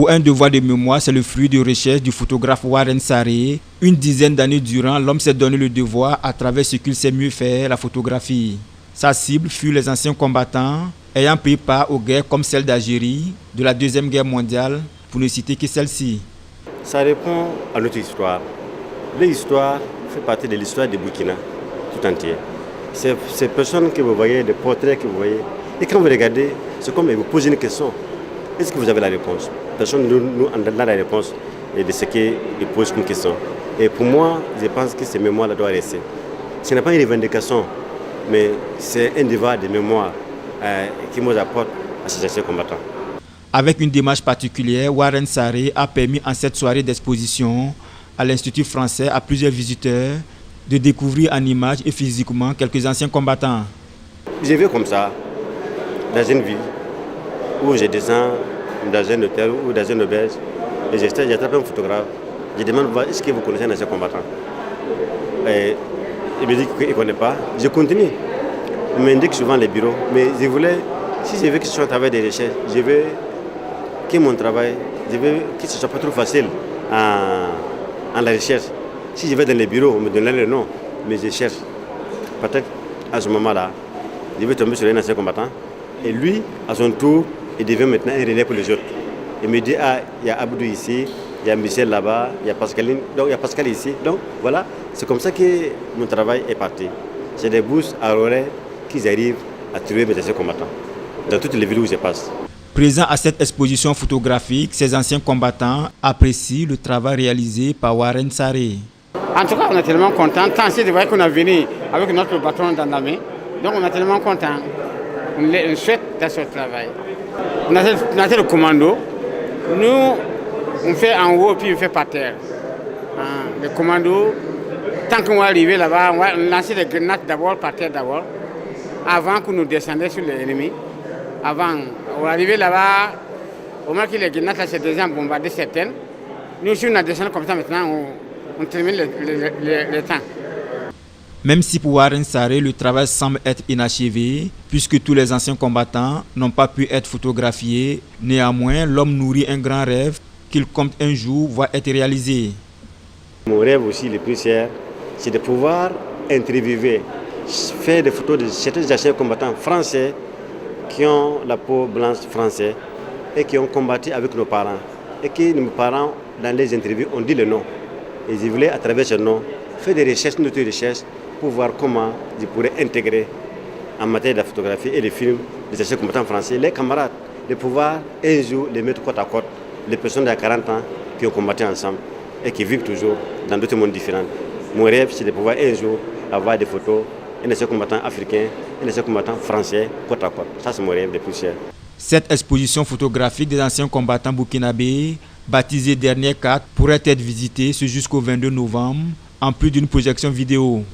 Pour un devoir de mémoire, c'est le fruit de recherche du photographe Warren Sarré. Une dizaine d'années durant, l'homme s'est donné le devoir à travers ce qu'il sait mieux faire, la photographie. Sa cible fut les anciens combattants ayant pris part aux guerres comme celle d'Algérie, de la Deuxième Guerre mondiale, pour ne citer que celle-ci. Ça répond à notre histoire. L'histoire fait partie de l'histoire du Burkina tout entier. Ces personnes que vous voyez, des portraits que vous voyez, et quand vous regardez, c'est comme vous posez une question. Est-ce que vous avez la réponse? Personne nous n'a la réponse de ce qu'il pose comme question. Et pour moi, je pense que ces mémoires-là doivent rester. Ce n'est pas une revendication, mais c'est un devoir de mémoire qui nous apporte à ces anciens combattants. Avec une démarche particulière, Warren Sarré a permis en cette soirée d'exposition à l'Institut français à plusieurs visiteurs de découvrir en images et physiquement quelques anciens combattants. J'ai vu comme ça, dans une ville, où je descends dans un hôtel ou dans une auberge, et j'attrape un photographe, je demande est-ce que vous connaissez un ancien combattant? Et il me dit qu'il ne connaît pas, je continue. Il m'indique souvent les bureaux, mais je voulais, si je veux que ce soit un travail de recherche, je veux que mon travail, je veux que ce ne soit pas trop facile en la recherche. Si je vais dans les bureaux, on me donne le nom, mais je cherche. Peut-être à ce moment-là, je vais tomber sur un ancien combattant, et lui, à son tour, il devient maintenant un relais pour les autres. Il me dit, il y a Abdou ici, il y a Michel là-bas, il y a Pascaline, donc il y a Pascal ici. Donc voilà, c'est comme ça que mon travail est parti. J'ai des bourses à relais qui arrivent à trouver mes anciens combattants dans toutes les villes où je passe. Présents à cette exposition photographique, ces anciens combattants apprécient le travail réalisé par Warren Sarré. En tout cas, on est tellement contents, tant c'est de voir qu'on a venu avec notre bâton dans la main. Donc on est tellement contents. On souhaite dans ce travail. On a le commando. Nous, on fait en haut puis on fait par terre. Le commando, tant qu'on va arriver là-bas, on va lancer des grenades d'abord, par terre d'abord, avant que nous descendions sur l'ennemi. Avant, on va arriver là-bas, au moins que les grenades, là, c'est déjà bombardé certaines. Nous, si on a descendu comme ça maintenant, on termine le temps. Même si pour Warren Sarré, le travail semble être inachevé, puisque tous les anciens combattants n'ont pas pu être photographiés, néanmoins, l'homme nourrit un grand rêve qu'il compte un jour voir être réalisé. Mon rêve aussi le plus cher, c'est de pouvoir interviewer, faire des photos de certains anciens combattants français qui ont la peau blanche française et qui ont combattu avec nos parents. Et que nos parents, dans les interviews, ont dit le nom. Et je voulais, à travers ce nom, faire des recherches, notre recherche, pour voir comment je pourrais intégrer en matière de photographie et de films les anciens combattants français, les camarades, de pouvoir un jour les mettre côte à côte, les personnes de 40 ans qui ont combattu ensemble et qui vivent toujours dans d'autres mondes différents. Mon rêve, c'est de pouvoir un jour avoir des photos, un ancien combattant africain, un ancien combattant français, côte à côte. Ça, c'est mon rêve le plus cher. Cette exposition photographique des anciens combattants burkinabés, baptisée Dernière Carte, pourrait être visitée ce jusqu'au 22 novembre, en plus d'une projection vidéo.